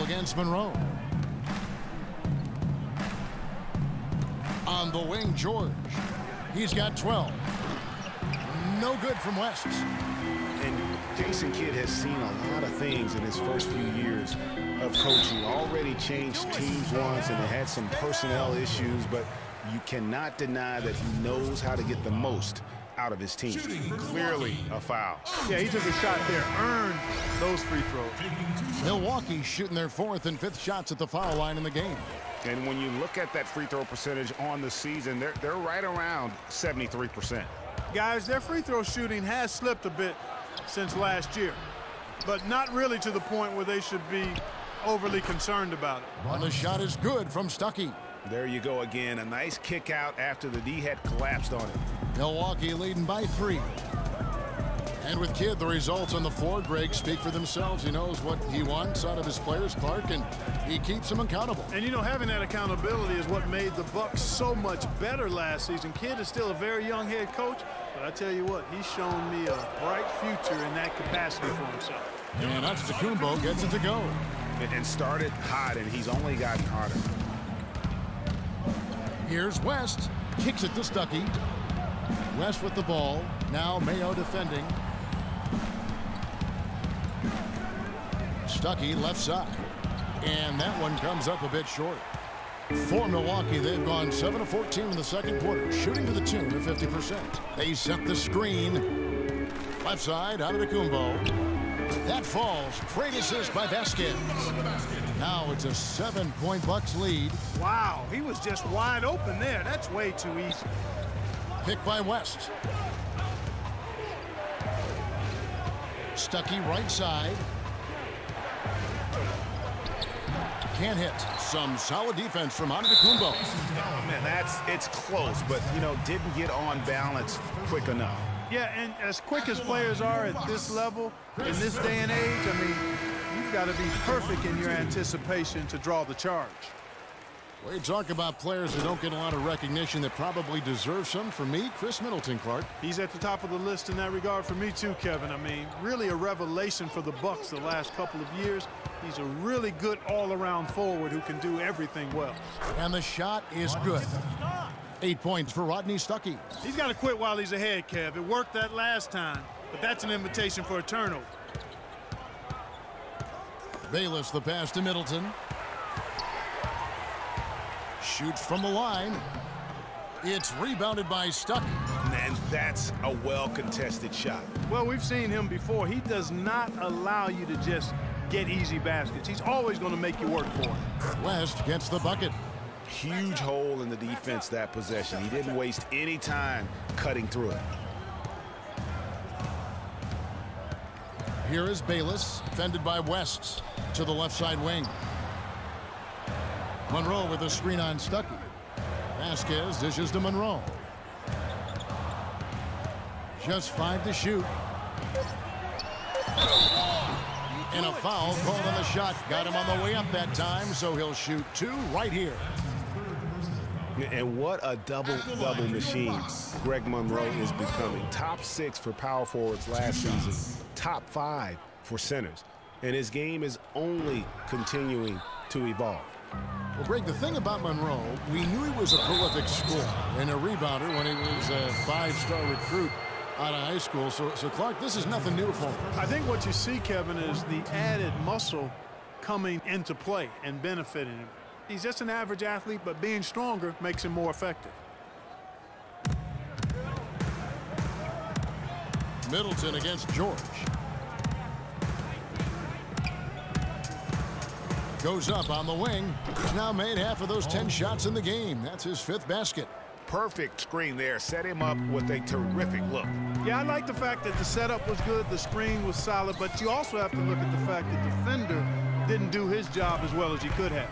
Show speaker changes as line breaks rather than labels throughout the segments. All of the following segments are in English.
against Monroe. On the wing, George. He's got 12. No good from West.
And Jason Kidd has seen a lot of things in his first few years of coaching. Already changed teams once, and they had some personnel issues, but you cannot deny that he knows how to get the most out of his team. Clearly a foul.
Yeah, he took a shot there, earned those free throws.
Milwaukee shooting their 4th and 5th shots at the foul line in the game.
And when you look at that free throw percentage on the season, they're right around 73%.
Guys, their free throw shooting has slipped a bit since last year, but not really to the point where they should be overly concerned about it.
And the shot is good from Stuckey.
There you go again. A nice kick out after the D had collapsed on it.
Milwaukee leading by 3. And with Kidd, the results on the floor, Greg, speak for themselves. He knows what he wants out of his players, Clark, and he keeps them accountable.
And, you know, having that accountability is what made the Bucks so much better last season. Kidd is still a very young head coach, but I tell you what, he's shown me a bright future in that capacity for himself.
And Antetokounmpo gets it to go.
And started hot, and he's only gotten harder.
Here's West. Kicks it to Stuckey. West with the ball. Now Mayo defending. Stuckey left side. And that one comes up a bit short. For Milwaukee, they've gone 7 of 14 in the second quarter, shooting to the tune of 50%. They set the screen. Left side, Antetokounmpo. That falls. Great assist by Vasquez. Now it's a 7-point Bucks lead.
Wow, he was just wide open there. That's way too easy.
Picked by West. Stuckey right side. Can't hit. Some solid defense from Antetokounmpo.
Man, it's close, but, you know, didn't get on balance quick enough.
Yeah, and as quick as players are at this level, in this day and age, I mean, you've got to be perfect in your anticipation to draw the charge.
We talk about players who don't get a lot of recognition that probably deserve some. For me, Chris Middleton, Clark.
He's at the top of the list in that regard for me too, Kevin. I mean, really a revelation for the Bucks the last couple of years. He's a really good all-around forward who can do everything well.
And the shot is good. 8 points for Rodney Stuckey.
He's got to quit while he's ahead, Kev. It worked that last time, but that's an invitation for a turnover.
Bayless the pass to Middleton. Shoots from the line. It's rebounded by Stuckey.
And that's a well-contested shot.
Well, we've seen him before. He does not allow you to just get easy baskets. He's always going to make you work for it.
West gets the bucket.
Huge hole in the defense that possession. He didn't waste any time cutting through it.
Here is Bayless, defended by West to the left side wing. Monroe with a screen on Stuckey. Vasquez dishes to Monroe. Just 5 to shoot. And a foul called on the shot. Got him on the way up that time, so he'll shoot 2 right here.
And what a double-double machine Greg Monroe is becoming. Top 6 for power forwards last season. Top 5 for centers. And his game is only continuing to evolve.
Well, Greg, the thing about Monroe, we knew he was a prolific scorer and a rebounder when he was a 5-star recruit out of high school. So Clark, this is nothing new for him.
I think what you see, Kevin, is the added muscle coming into play and benefiting him. He's just an average athlete, but being stronger makes him more effective.
Middleton against George. Goes up on the wing. He's now made half of those 10 shots in the game. That's his 5th basket.
Perfect screen there. Set him up with a terrific look.
Yeah, I like the fact that the setup was good, the screen was solid, but you also have to look at the fact that the defender didn't do his job as well as he could have.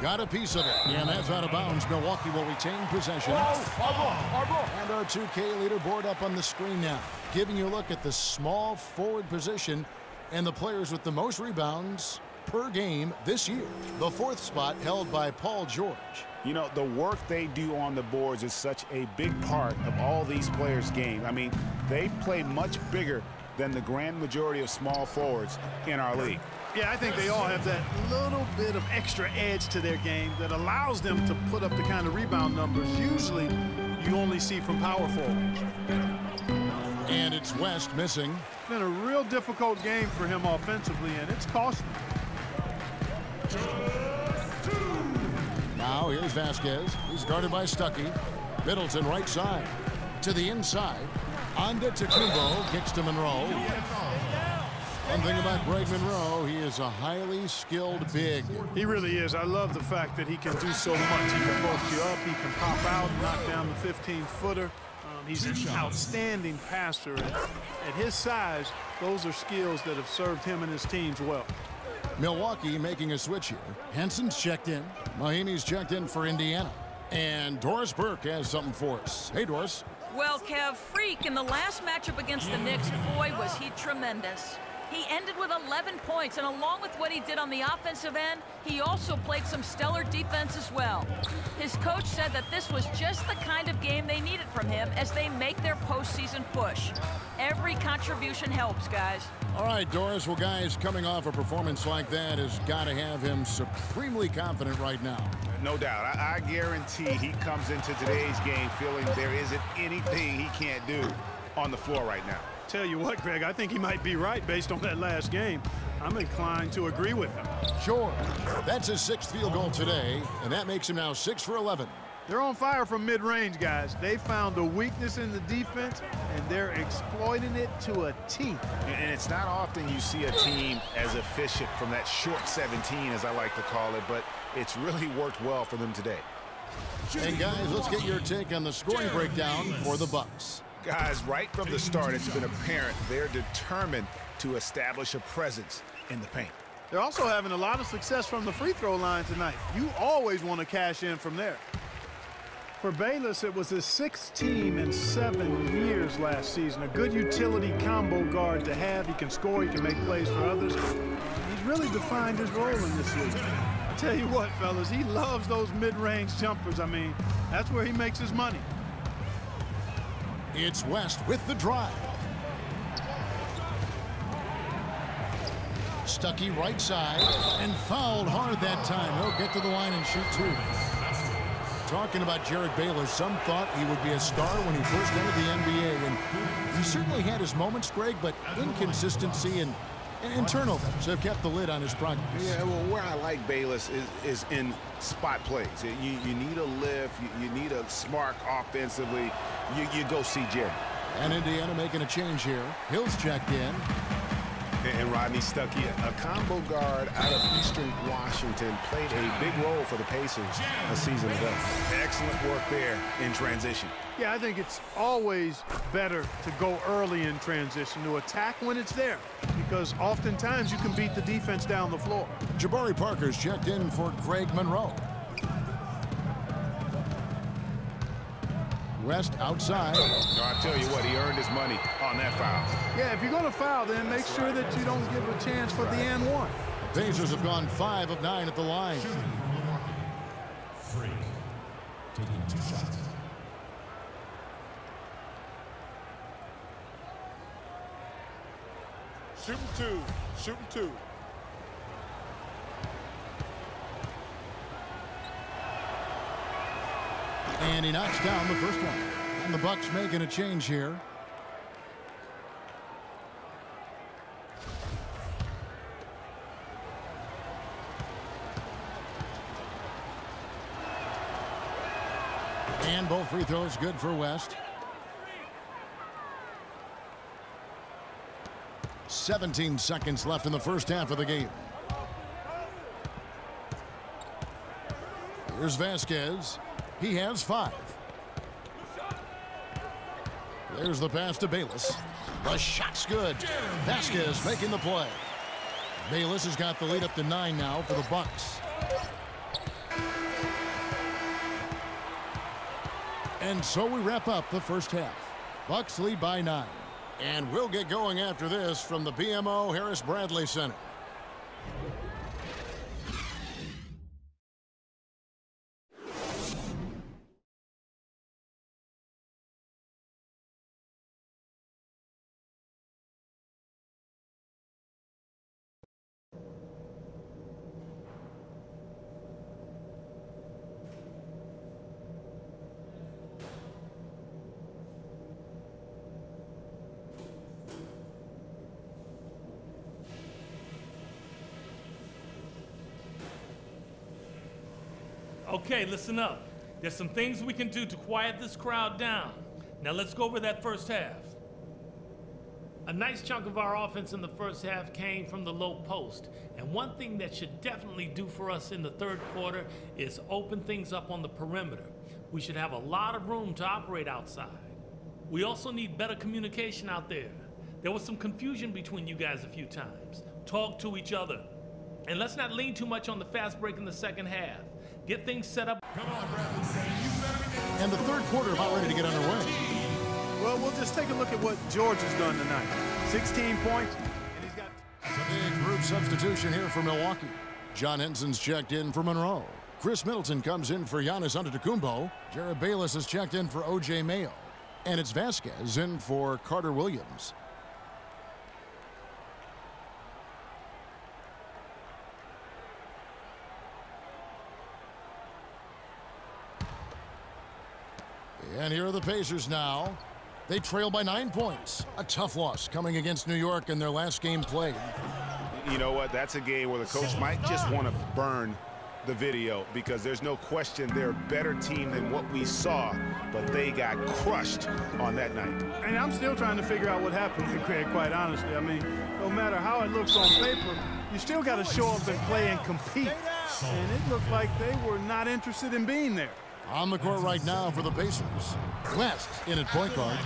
Got a piece of it. And that's out of bounds. Milwaukee will retain possession. And our 2K leaderboard up on the screen now, giving you a look at the small forward position and the players with the most rebounds per game this year. The 4th spot held by Paul George.
You know, the work they do on the boards is such a big part of all these players' game. I mean, they play much bigger than the grand majority of small forwards in our league.
Yeah, I think they all have that little bit of extra edge to their game that allows them to put up the kind of rebound numbers usually you only see from power forwards.
And it's West missing.
It's been a real difficult game for him offensively, and it's costly.
Now here's Vasquez. He's guarded by Stuckey. Middleton right side. To the inside. Onda Tecumbo kicks to Monroe. One thing about Greg Monroe, he is a highly skilled big.
He really is. I love the fact that he can do so much. He can post you up, he can pop out, knock down the 15-footer. He's an outstanding passer. And at his size, those are skills that have served him and his teams well.
Milwaukee making a switch here. Henson's checked in. Mahimi's checked in for Indiana. And Doris Burke has something for us. Hey, Doris.
Well, Kev, Freak, in the last matchup against the Knicks, boy, was he tremendous. He ended with 11 points, and along with what he did on the offensive end, he also played some stellar defense as well. His coach said that this was just the kind of game they needed from him as they make their postseason push. Every contribution helps, guys.
All right, Doris. Well, guys, coming off a performance like that has got to have him supremely confident right now.
No doubt. I guarantee he comes into today's game feeling there isn't anything he can't do on the floor right now.
Tell you what, Greg, I think he might be right based on that last game. I'm inclined to agree with him.
Sure. That's his 6th field goal today, and that makes him now 6 for 11.
They're on fire from mid-range, guys. They found a weakness in the defense, and they're exploiting it to a T.
And it's not often you see a team as efficient from that short 17, as I like to call it, but it's really worked well for them today.
And, guys, let's get your take on the scoring breakdown for the Bucks.
Guys, right from the start, it's been apparent they're determined to establish a presence in the paint.
They're also having a lot of success from the free throw line tonight. You always want to cash in from there. For Bayless, it was his 6th team in 7 years last season. A good utility combo guard to have. He can score, he can make plays for others. He's really defined his role in this league. I tell you what, fellas, he loves those mid-range jumpers. I mean, that's where he makes his money.
It's West with the drive. Stuckey right side and fouled hard that time. He'll get to the line and shoot 2. Talking about Jared Bayless, some thought he would be a star when he first entered the NBA, and he certainly had his moments, Greg, but inconsistency and turnovers have kept the lid on his progress.
Yeah, well, where I like Bayless is in spot plays. You need a lift, you need a spark offensively. You go see Jerry.
And Indiana making a change here. Hill's checked in.
And Rodney Stuckey, a combo guard out of Eastern Washington, played a big role for the Pacers a season ago. Excellent work there in transition.
Yeah, I think it's always better to go early in transition, to attack when it's there, because oftentimes you can beat the defense down the floor.
Jabari Parker's checked in for Greg Monroe. West outside.
No, I tell you what, he earned his money on that foul.
Yeah, if you're going to foul, then make sure that you don't give a chance for the and one.
The Pacers have gone 5 of 9 at the line.
Freak taking 2 shots.
Shooting 2.
And he knocks down the first one. And the Bucks making a change here. And both free throws good for West. 17 seconds left in the first half of the game. Here's Vasquez. He has 5. There's the pass to Bayless. The shot's good. Vasquez making the play. Bayless has got the lead up to 9 now for the Bucks. And so we wrap up the first half. Bucks lead by 9. And we'll get going after this from the BMO Harris Bradley Center.
Okay, listen up. There's some things we can do to quiet this crowd down. Now let's go over that first half. A nice chunk of our offense in the first half came from the low post. And one thing that should definitely do for us in the third quarter is open things up on the perimeter. We should have a lot of room to operate outside. We also need better communication out there. There was some confusion between you guys a few times. Talk to each other. And let's not lean too much on the fast break in the second half. Get things set up.
And the third quarter about ready to get underway.
Well, we'll just take a look at what George has done tonight. 16 points, and he's got...
Big group substitution here for Milwaukee. John Henson's checked in for Monroe. Chris Middleton comes in for Giannis Antetokounmpo. Jared Bayless has checked in for O.J. Mayo. And it's Vasquez in for Carter Williams. And here are the Pacers now. They trail by 9 points. A tough loss coming against New York in their last game played.
You know what? That's a game where the coach might just want to burn the video because there's no question they're a better team than what we saw, but they got crushed on that night.
And I'm still trying to figure out what happened, Craig, quite honestly. I mean, no matter how it looks on paper, you still got to show up and play and compete. And it looked like they were not interested in being there.
On the court right now for the Pacers. West in at point guard.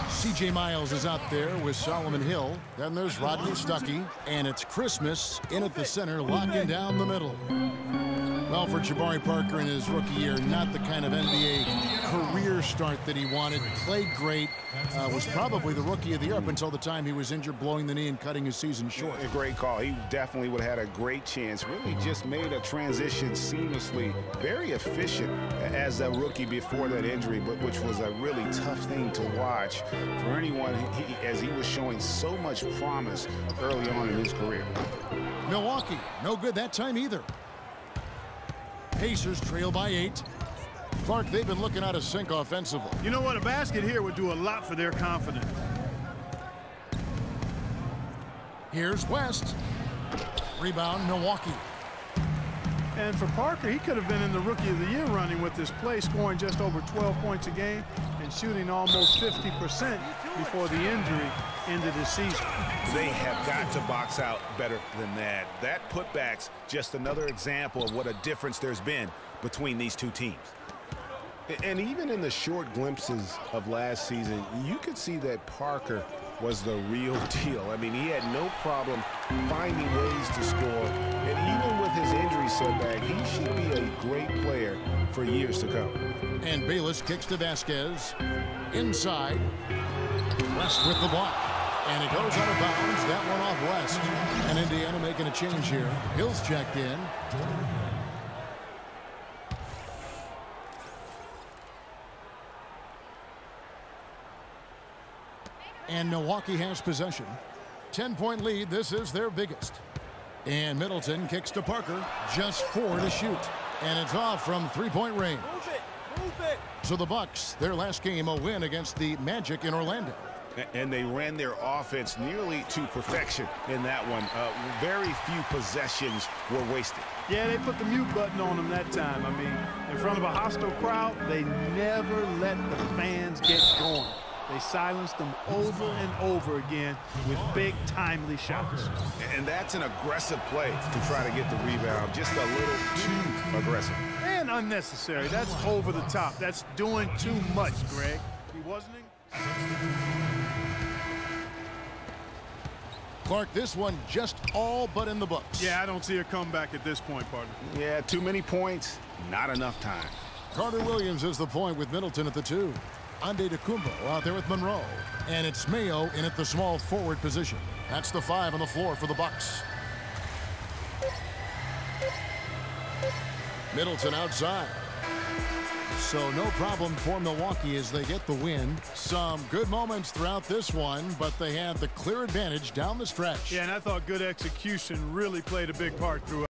C.J. Miles is out there with Solomon Hill. Then there's Rodney Stuckey. And it's Christmas in at the center, locking down the middle. Well, for Jabari Parker in his rookie year, not the kind of NBA career start that he wanted. Played great. Was probably the rookie of the year up until the time he was injured, blowing the knee and cutting his season short.
A great call. He definitely would have had a great chance. Really just made a transition seamlessly. Very efficient as a rookie before that injury, but which was a really tough thing to watch for anyone as he was showing so much promise early on in his career.
Milwaukee, no good that time either. Pacers trail by 8. Clark, they've been looking out of sync offensively.
You know what? A basket here would do a lot for their confidence.
Here's West. Rebound, Milwaukee.
And for Parker, he could have been in the Rookie of the Year running with this play, scoring just over 12 points a game and shooting almost 50% before the injury ended his season.
They have got to box out better than that. That putback's just another example of what a difference there's been between these two teams. And even in the short glimpses of last season, you could see that Parker was the real deal. I mean, he had no problem finding ways to score. And even with his injury setback, he should be a great player for years to come.
And Bayless kicks to Vasquez. Inside. West with the block. And it goes out of bounds. That one off West. And Indiana making a change here. Hill's checked in. And Milwaukee has possession. 10-point lead. This is their biggest. And Middleton kicks to Parker. Just 4 to shoot. And it's off from three-point range.
Move it.
So the Bucks, their last game, a win against the Magic in Orlando.
And they ran their offense nearly to perfection in that one. Very few possessions were wasted.
Yeah, they put the mute button on them that time. I mean, in front of a hostile crowd, they never let the fans get going. They silenced them over and over again with big, timely shots.
And that's an aggressive play to try to get the rebound. Just a little too aggressive.
And unnecessary. That's over the top. That's doing too much, Greg. He wasn't in...
Clark, this one just all but in the books.
Yeah, I don't see a comeback at this point, partner.
Yeah, too many points, not enough time.
Carter Williams is the point with Middleton at the 2. Antetokounmpo out there with Monroe. And it's Mayo in at the small forward position. That's the 5 on the floor for the Bucks. Middleton outside. So no problem for Milwaukee as they get the win. Some good moments throughout this one, but they had the clear advantage down the stretch.
Yeah, and I thought good execution really played a big part throughout.